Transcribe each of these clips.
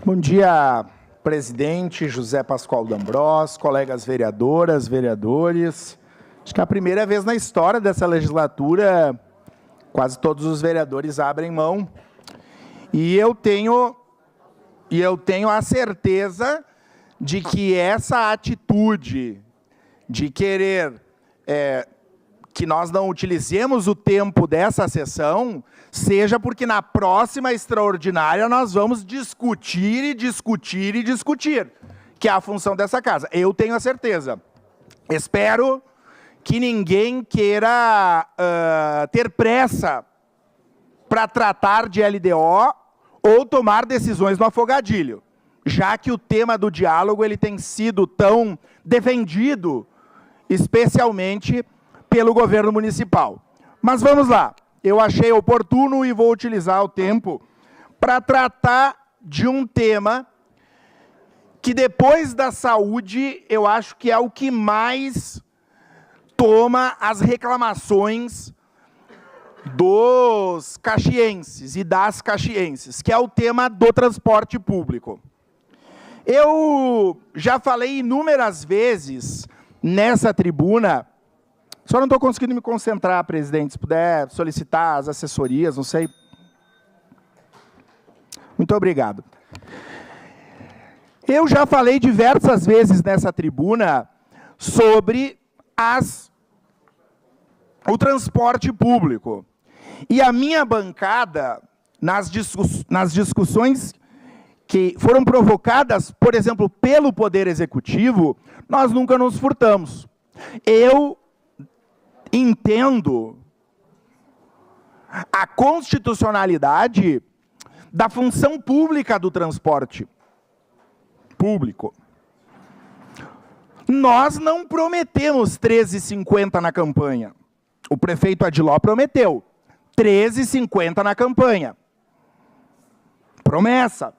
Bom dia, presidente José Pascoal D'Ambrós, colegas vereadoras, vereadores. Acho que é a primeira vez na história dessa legislatura, quase todos os vereadores abrem mão. E eu tenho a certeza de que essa atitude de querer que nós não utilizemos o tempo dessa sessão, seja porque na próxima extraordinária nós vamos discutir e discutir e discutir, que é a função dessa casa. Eu tenho a certeza. Espero que ninguém queira ter pressa para tratar de LDO ou tomar decisões no afogadilho, já que o tema do diálogo ele tem sido tão defendido, especialmente pelo governo municipal. Mas vamos lá, eu achei oportuno e vou utilizar o tempo para tratar de um tema que depois da saúde eu acho que é o que mais toma as reclamações dos caxienses e das caxienses, que é o tema do transporte público. Eu já falei inúmeras vezes nessa tribuna, só não estou conseguindo me concentrar, presidente, se puder solicitar as assessorias, não sei. Muito obrigado. Eu já falei diversas vezes nessa tribuna sobre o transporte público. E a minha bancada, nas discussões que foram provocadas, por exemplo, pelo Poder Executivo, nós nunca nos furtamos. Eu entendo a constitucionalidade da função pública do transporte público. Nós não prometemos 13,50 na campanha. O prefeito Adiló prometeu 13,50 na campanha. Promessa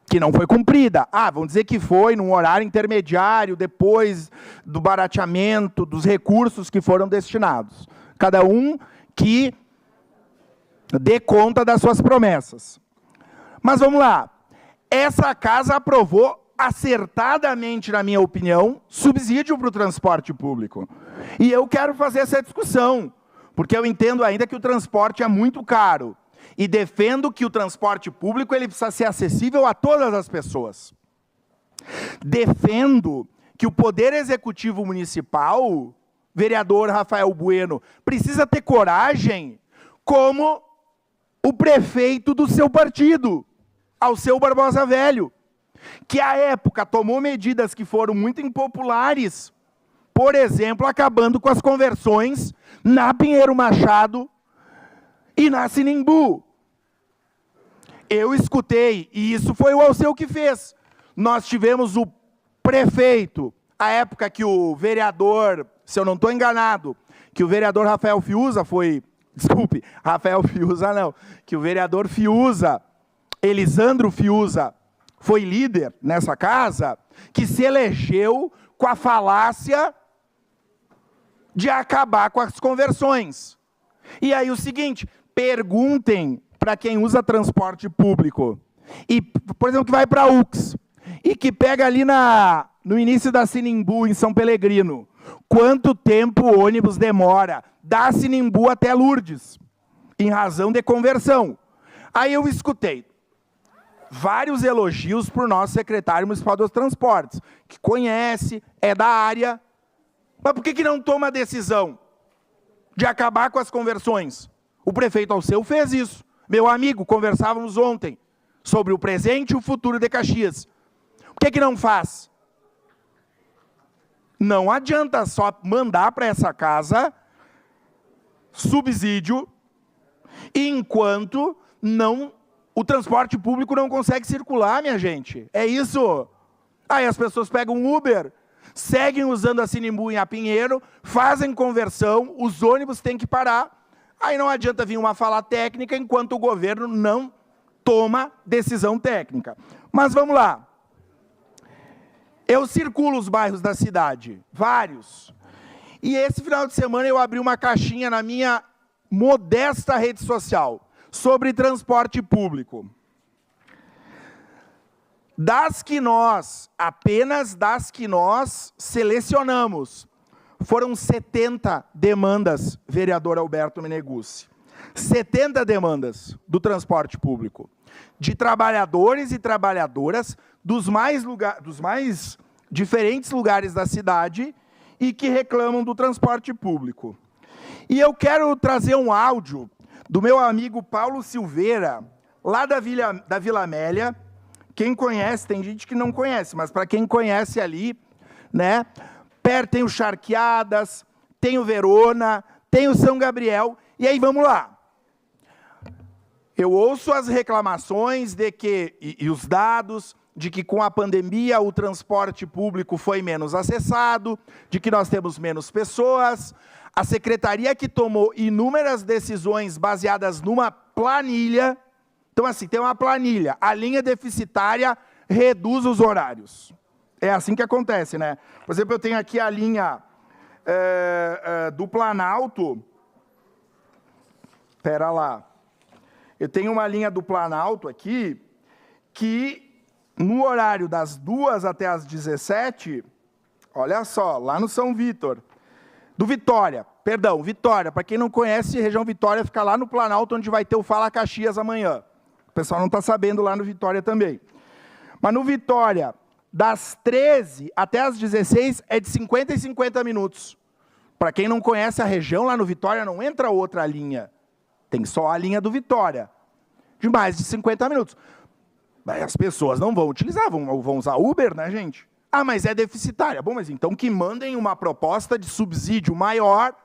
que não foi cumprida. Vamos dizer que foi num horário intermediário, depois do barateamento, dos recursos que foram destinados. Cada um que dê conta das suas promessas. Mas vamos lá. Essa casa aprovou acertadamente, na minha opinião, subsídio para o transporte público. E eu quero fazer essa discussão, porque eu entendo ainda que o transporte é muito caro. E defendo que o transporte público ele precisa ser acessível a todas as pessoas. Defendo que o Poder Executivo Municipal, vereador Rafael Bueno, precisa ter coragem como o prefeito do seu partido, Alceu Barbosa Velho, que à época tomou medidas que foram muito impopulares, por exemplo, acabando com as conversões na Pinheiro Machado e na Sinimbu. Eu escutei, e isso foi o Alceu que fez. Nós tivemos o prefeito, à época que o vereador, se eu não estou enganado, que o vereador Rafael Fiuza foi, desculpe, Rafael Fiuza não, que o vereador Fiuza, Elisandro Fiuza, foi líder nessa casa, que se elegeu com a falácia de acabar com as conversões. E aí o seguinte, perguntem para quem usa transporte público, e, por exemplo, que vai para a UX, e que pega ali no início da Sinimbu, em São Pelegrino, quanto tempo o ônibus demora da Sinimbu até Lourdes, em razão de conversão. Aí eu escutei vários elogios para o nosso secretário municipal dos transportes, que conhece, é da área, mas por que não toma a decisão de acabar com as conversões? O prefeito Alceu fez isso. Meu amigo, conversávamos ontem sobre o presente e o futuro de Caxias. Por que não faz? Não adianta só mandar para essa casa subsídio, enquanto o transporte público não consegue circular, minha gente. É isso. Aí as pessoas pegam um Uber, seguem usando a Sinimbu em Apinheiro, fazem conversão, os ônibus têm que parar. Aí não adianta vir uma fala técnica enquanto o governo não toma decisão técnica. Mas vamos lá. Eu circulo os bairros da cidade, vários. E esse final de semana eu abri uma caixinha na minha modesta rede social sobre transporte público. Apenas das que nós selecionamos, foram 70 demandas, vereador Alberto Meneguzzi. 70 demandas do transporte público, de trabalhadores e trabalhadoras dos mais diferentes lugares da cidade e que reclamam do transporte público. E eu quero trazer um áudio do meu amigo Paulo Silveira, lá da Vila Amélia. Quem conhece, tem gente que não conhece, mas para quem conhece ali, né? Perto tem o Charqueadas, tem o Verona, tem o São Gabriel, e aí vamos lá. Eu ouço as reclamações de que, e os dados, de que com a pandemia o transporte público foi menos acessado, de que nós temos menos pessoas, a secretaria que tomou inúmeras decisões baseadas numa planilha. Então, assim, tem uma planilha, a linha deficitária reduz os horários. É assim que acontece, né? Por exemplo, eu tenho aqui a linha do Planalto. Espera lá. Eu tenho uma linha do Planalto aqui, que no horário das 2 até as 17, olha só, lá no São Vítor, do Vitória, para quem não conhece, região Vitória fica lá no Planalto, onde vai ter o Fala Caxias amanhã. O pessoal não está sabendo lá no Vitória também. Mas no Vitória, das 13 até as 16, é de 50 em 50 minutos. Para quem não conhece a região, lá no Vitória não entra outra linha. Tem só a linha do Vitória, de mais de 50 minutos. Mas as pessoas não vão utilizar, vão usar Uber, né, gente? Ah, mas é deficitária. Bom, mas então que mandem uma proposta de subsídio maior,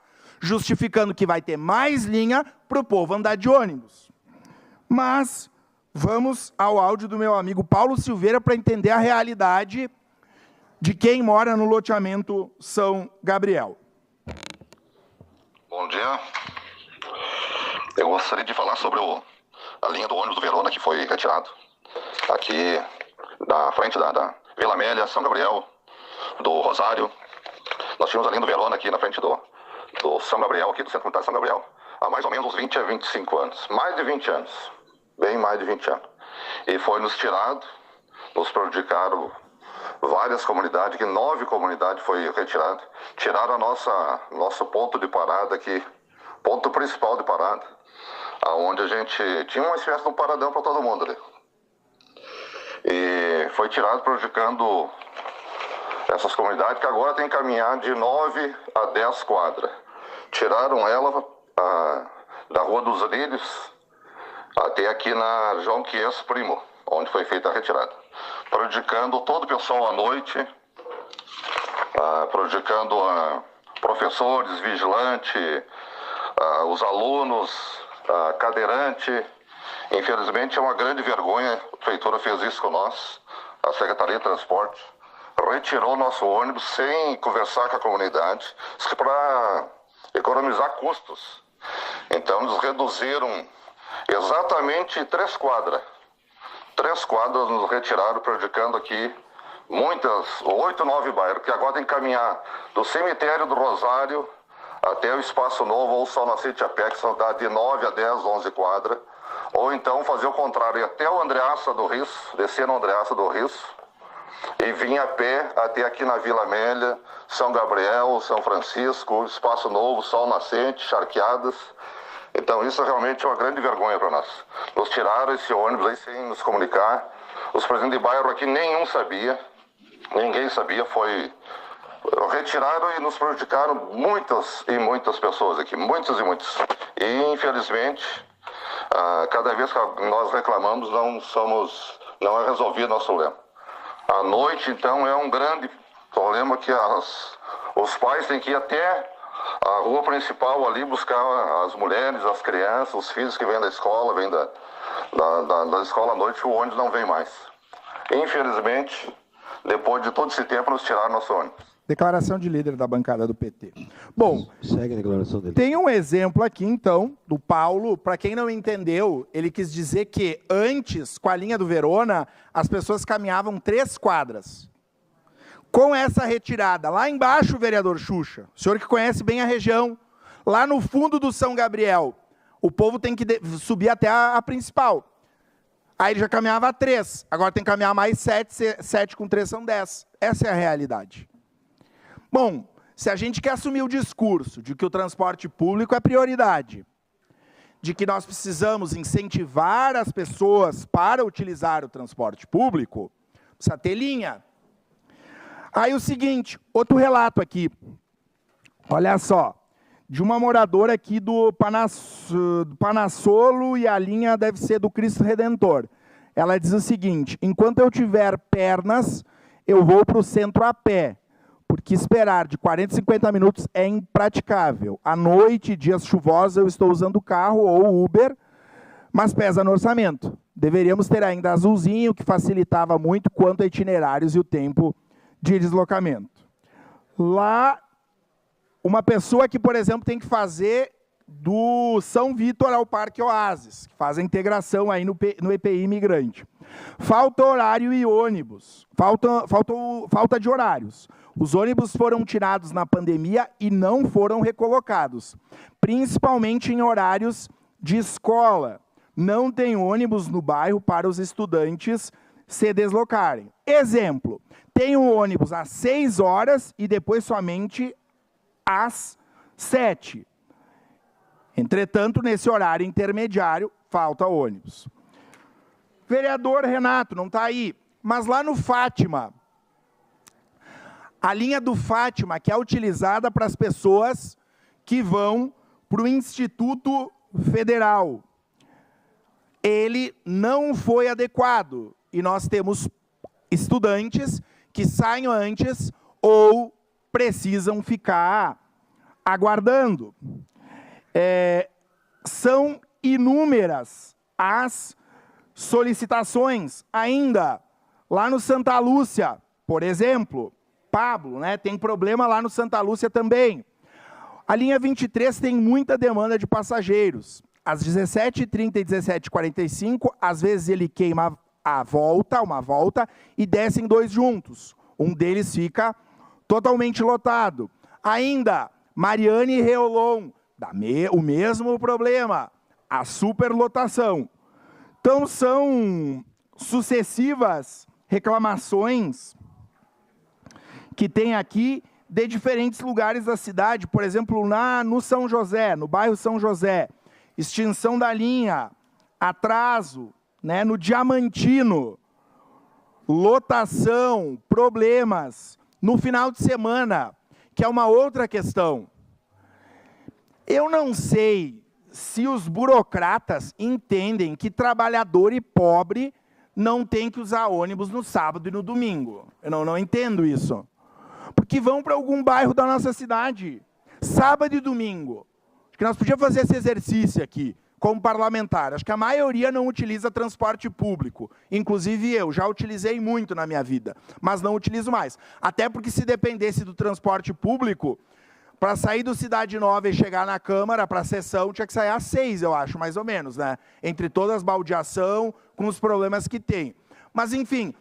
justificando que vai ter mais linha para o povo andar de ônibus. Mas vamos ao áudio do meu amigo Paulo Silveira para entender a realidade de quem mora no loteamento São Gabriel. Bom dia. Eu gostaria de falar sobre a linha do ônibus do Verona que foi retirado. Aqui da frente da Vila Amélia, São Gabriel, do Rosário. Nós tínhamos a linha do Verona aqui na frente do São Gabriel, aqui do Centro Comunitário São Gabriel, há mais ou menos uns 20 a 25 anos. Mais de 20 anos. Bem mais de 20 anos. E foi nos tirado, nos prejudicaram várias comunidades, que 9 comunidades foi retirado. Tiraram nosso ponto de parada aqui, ponto principal de parada, onde a gente tinha uma espécie de um paradão para todo mundo ali. E foi tirado prejudicando essas comunidades que agora tem que caminhar de 9 a 10 quadras. Tiraram ela da Rua dos Lírios até aqui na João Quies Primo, onde foi feita a retirada. Prejudicando todo o pessoal à noite, prejudicando professores, vigilantes, os alunos, cadeirante. Infelizmente é uma grande vergonha, a prefeitura fez isso com nós, a Secretaria de Transporte, retirou nosso ônibus sem conversar com a comunidade, para economizar custos. Então eles reduziram exatamente 3 quadras. 3 quadras nos retiraram, prejudicando aqui 8, 9 bairros, que agora tem que caminhar do cemitério do Rosário até o Espaço Novo ou o Sol Nascente a pé, que são de 9 a 10, 11 quadras. Ou então fazer o contrário, ir até o Andreassa do Risso, descer no Andreassa do Risso, e vir a pé até aqui na Vila Amélia, São Gabriel, São Francisco, Espaço Novo, Sol Nascente, Charqueadas. Então isso realmente é uma grande vergonha para nós. Nos tiraram esse ônibus aí sem nos comunicar. Os presidentes de bairro aqui nenhum sabia, ninguém sabia, retiraram e nos prejudicaram muitas e muitas pessoas aqui, muitos e muitos. E infelizmente, cada vez que nós reclamamos, não é resolvido nosso problema. À noite, então, é um grande problema que os pais têm que ir até a rua principal ali buscar as mulheres, as crianças, os filhos que vêm da escola, vêm da escola à noite, o ônibus não vem mais. Infelizmente, depois de todo esse tempo, nos tiraram nosso ônibus. Declaração de líder da bancada do PT. Bom, segue a declaração dele. Tem um exemplo aqui, então, do Paulo. Para quem não entendeu, ele quis dizer que antes, com a linha do Verona, as pessoas caminhavam 3 quadras. Com essa retirada, lá embaixo, vereador Xuxa, o senhor que conhece bem a região, lá no fundo do São Gabriel, o povo tem que subir até a principal. Aí ele já caminhava 3, agora tem que caminhar mais 7, 7 com 3 são 10. Essa é a realidade. Bom, se a gente quer assumir o discurso de que o transporte público é prioridade, de que nós precisamos incentivar as pessoas para utilizar o transporte público, precisa ter linha. Aí o seguinte, outro relato aqui, olha só, de uma moradora aqui do Panassolo, e a linha deve ser do Cristo Redentor. Ela diz o seguinte: enquanto eu tiver pernas, eu vou para o centro a pé, porque esperar de 40 a 50 minutos é impraticável. À noite, dias chuvosos, eu estou usando carro ou Uber, mas pesa no orçamento. Deveríamos ter ainda azulzinho, que facilitava muito quanto a itinerários e o tempo de deslocamento. Lá, uma pessoa que, por exemplo, tem que fazer do São Vítor ao Parque Oásis, que faz a integração aí no EPI imigrante. Falta horário e ônibus. Falta de horários. Os ônibus foram tirados na pandemia e não foram recolocados, principalmente em horários de escola. Não tem ônibus no bairro para os estudantes se deslocarem. Exemplo, tem um ônibus às 6 horas e depois somente às 7. Entretanto, nesse horário intermediário, falta ônibus. Vereador Renato, não está aí, mas lá no Fátima, a linha do Fátima, que é utilizada para as pessoas que vão para o Instituto Federal, ele não foi adequado. E nós temos estudantes que saem antes ou precisam ficar aguardando. São inúmeras as solicitações. Ainda, lá no Santa Lúcia, por exemplo, Pablo, né, tem problema lá no Santa Lúcia também. A linha 23 tem muita demanda de passageiros. Às 17h30 e 17h45, às vezes ele queima uma volta, e descem 2 juntos. Um deles fica totalmente lotado. Ainda, Mariane e Reolon, o mesmo problema, a superlotação. Então, são sucessivas reclamações que tem aqui de diferentes lugares da cidade. Por exemplo, no São José, no bairro São José, extinção da linha, atraso, né, no Diamantino, lotação, problemas. No final de semana, que é uma outra questão. Eu não sei se os burocratas entendem que trabalhador e pobre não tem que usar ônibus no sábado e no domingo. Eu não entendo isso. Porque vão para algum bairro da nossa cidade, sábado e domingo. Acho que nós podíamos fazer esse exercício aqui, como parlamentar. Acho que a maioria não utiliza transporte público. Inclusive eu, já utilizei muito na minha vida, mas não utilizo mais. Até porque se dependesse do transporte público, para sair do Cidade Nova e chegar na Câmara, para a sessão, tinha que sair às 6, eu acho, mais ou menos, né? Entre todas as baldeação, com os problemas que tem. Mas, enfim,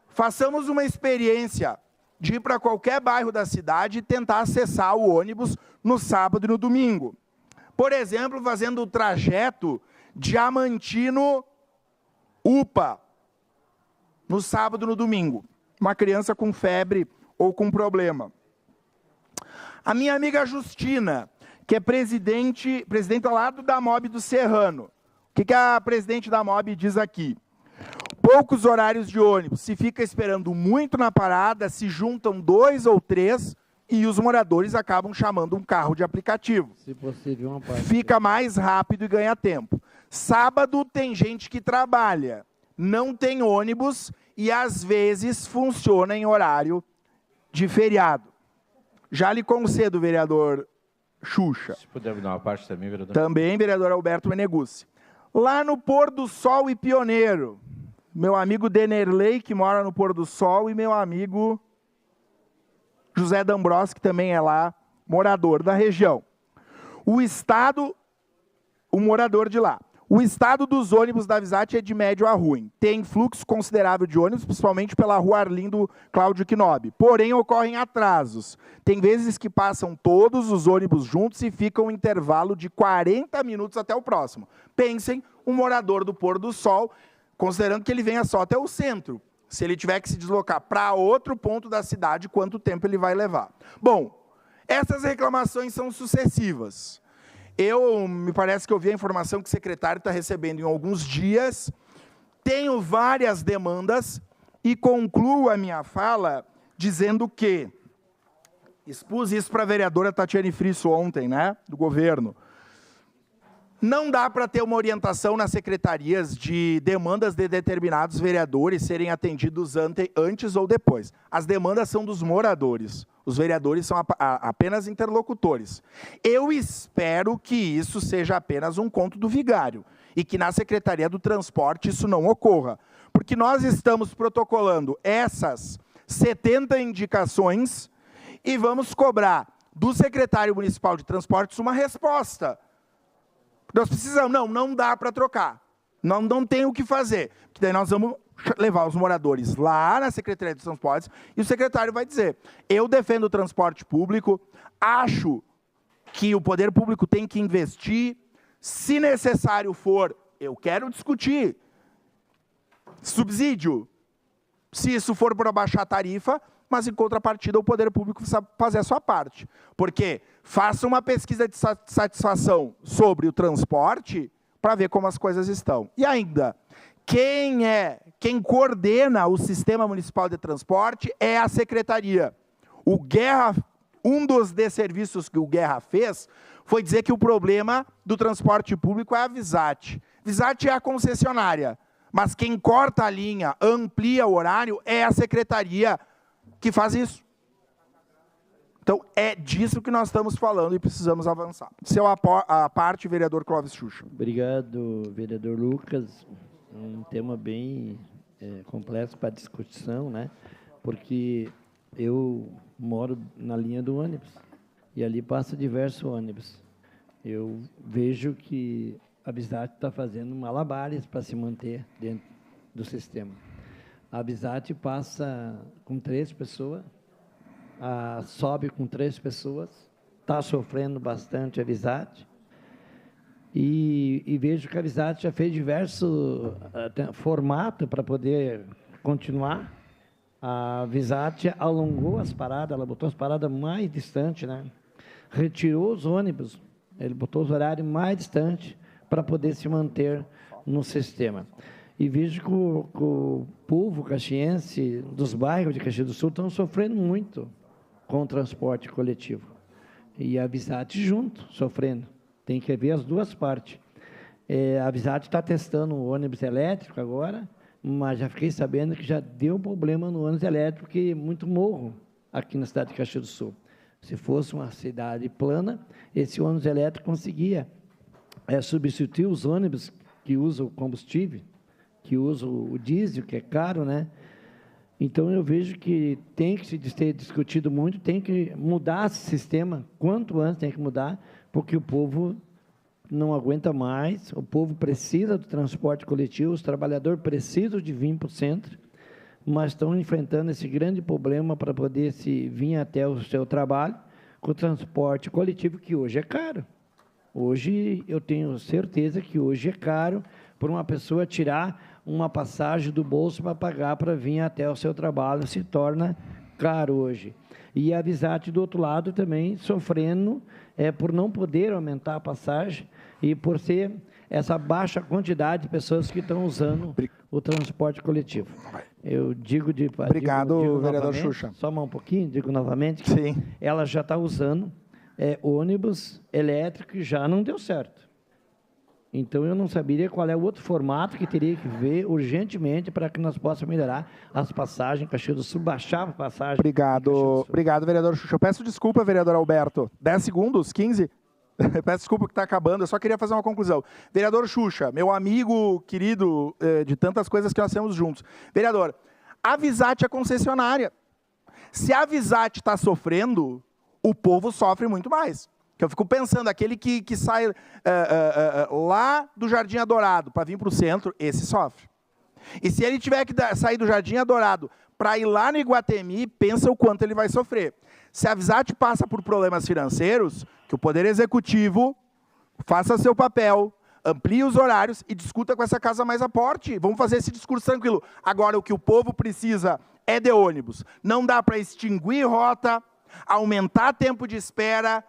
façamos uma experiência de ir para qualquer bairro da cidade e tentar acessar o ônibus no sábado e no domingo. Por exemplo, fazendo o trajeto Diamantino-UPA, no sábado e no domingo. Uma criança com febre ou com problema. A minha amiga Justina, que é presidente ao lado da MOB do Serrano. O que a presidente da MOB diz aqui? Poucos horários de ônibus, se fica esperando muito na parada, se juntam 2 ou 3 e os moradores acabam chamando um carro de aplicativo. Se possível, uma parte. Fica mais rápido e ganha tempo. Sábado tem gente que trabalha, não tem ônibus e às vezes funciona em horário de feriado. Já lhe concedo, vereador Xuxa. Se puder me dar uma parte também, vereador. Também, vereador Alberto Meneguzzi. Lá no Pôr do Sol e Pioneiro, meu amigo Denerley, que mora no Pôr do Sol, e meu amigo José D'Ambros, que também é lá, morador da região. O morador de lá. O estado dos ônibus da Visat é de médio a ruim. Tem fluxo considerável de ônibus, principalmente pela rua Arlindo Cláudio Knob. Porém, ocorrem atrasos. Tem vezes que passam todos os ônibus juntos e fica um intervalo de 40 minutos até o próximo. Pensem, um morador do Pôr do Sol considerando que ele venha só até o centro. Se ele tiver que se deslocar para outro ponto da cidade, quanto tempo ele vai levar? Bom, essas reclamações são sucessivas. Me parece que eu vi a informação que o secretário está recebendo em alguns dias. Tenho várias demandas e concluo a minha fala dizendo que, expus isso para a vereadora Tatiane Frisso ontem, né, do governo, não dá para ter uma orientação nas secretarias de demandas de determinados vereadores serem atendidos antes ou depois. As demandas são dos moradores. Os vereadores são apenas interlocutores. Eu espero que isso seja apenas um conto do vigário e que na Secretaria do Transporte isso não ocorra. Porque nós estamos protocolando essas 70 indicações e vamos cobrar do secretário municipal de transportes uma resposta. Nós precisamos, não dá para trocar, não tem o que fazer, porque daí nós vamos levar os moradores lá na Secretaria de Transportes e o secretário vai dizer, eu defendo o transporte público, acho que o poder público tem que investir, se necessário for, eu quero discutir subsídio, se isso for para baixar a tarifa, mas em contrapartida o poder público precisa fazer a sua parte. Porque faça uma pesquisa de satisfação sobre o transporte para ver como as coisas estão. E ainda, quem coordena o Sistema Municipal de Transporte é a Secretaria. Um dos desserviços que o Guerra fez foi dizer que o problema do transporte público é a Visat. Visat é a concessionária, mas quem corta a linha, amplia o horário, é a Secretaria que faz isso. Então, é disso que nós estamos falando e precisamos avançar. Seu a parte, vereador Clóvis Xuxa. Obrigado, vereador Lucas. Um tema bem complexo para discussão, né? Porque eu moro na linha do ônibus e ali passa diversos ônibus. Eu vejo que a Visat está fazendo malabares para se manter dentro do sistema. A Visat passa com 3 pessoas, sobe com 3 pessoas, está sofrendo bastante a Visat, e vejo que a Visat já fez diversos formatos para poder continuar. A Visat alongou as paradas, ela botou as paradas mais distantes, né? Retirou os ônibus, ele botou os horários mais distantes para poder se manter no sistema. E vejo que o povo caxiense, dos bairros de Caxias do Sul, estão sofrendo muito com o transporte coletivo. E a Visat junto, sofrendo. Tem que ver as duas partes. A Visat está testando o ônibus elétrico agora, mas já fiquei sabendo que já deu problema no ônibus elétrico, porque é muito morro aqui na cidade de Caxias do Sul. Se fosse uma cidade plana, esse ônibus elétrico conseguia substituir os ônibus que usam combustível, que usa o diesel, que é caro, né? Então, eu vejo que tem que se ter discutido muito, tem que mudar esse sistema, quanto antes tem que mudar, porque o povo não aguenta mais, o povo precisa do transporte coletivo, os trabalhadores precisam de vir para o centro, mas estão enfrentando esse grande problema para poder vir até o seu trabalho com o transporte coletivo, que hoje é caro. Hoje, eu tenho certeza que hoje é caro para uma pessoa tirar uma passagem do bolso para pagar para vir até o seu trabalho, se torna caro hoje. E a Visat, do outro lado, também sofrendo por não poder aumentar a passagem e por ser essa baixa quantidade de pessoas que estão usando o transporte coletivo. Eu digo Obrigado, digo vereador Xuxa. Só um pouquinho, digo novamente, que sim, ela já está usando ônibus elétrico e já não deu certo. Então, eu não saberia qual é o outro formato que teria que ver urgentemente para que nós possamos melhorar as passagens, Caxias do Sul, baixar a passagem. Obrigado, vereador Xuxa. Eu peço desculpa, vereador Alberto. 10 segundos, 15? Eu peço desculpa que está acabando, eu só queria fazer uma conclusão. Vereador Xuxa, meu amigo querido de tantas coisas que nós temos juntos. Vereador, a Visat é concessionária. Se a Visat está sofrendo, o povo sofre muito mais. Que eu fico pensando, aquele que sai lá do Jardim Adorado para vir para o centro, esse sofre. E se ele tiver que sair do Jardim Adorado para ir lá no Iguatemi, pensa o quanto ele vai sofrer. Se a Visat passa por problemas financeiros, que o Poder Executivo faça seu papel, Amplie os horários e discuta com essa casa mais aporte. Vamos fazer esse discurso tranquilo. Agora, o que o povo precisa é de ônibus. Não dá para extinguir rota, aumentar tempo de espera,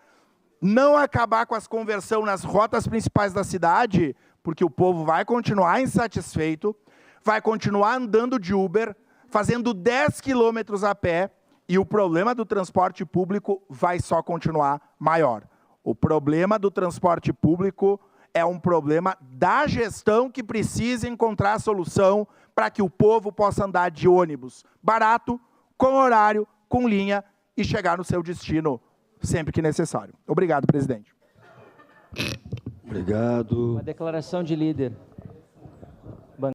não acabar com as conversões nas rotas principais da cidade, porque o povo vai continuar insatisfeito, vai continuar andando de Uber, fazendo 10 quilômetros a pé, e o problema do transporte público vai só continuar maior. O problema do transporte público é um problema da gestão que precisa encontrar a solução para que o povo possa andar de ônibus barato, com horário, com linha e chegar no seu destino sempre que necessário. Obrigado, presidente. Obrigado. Uma declaração de líder.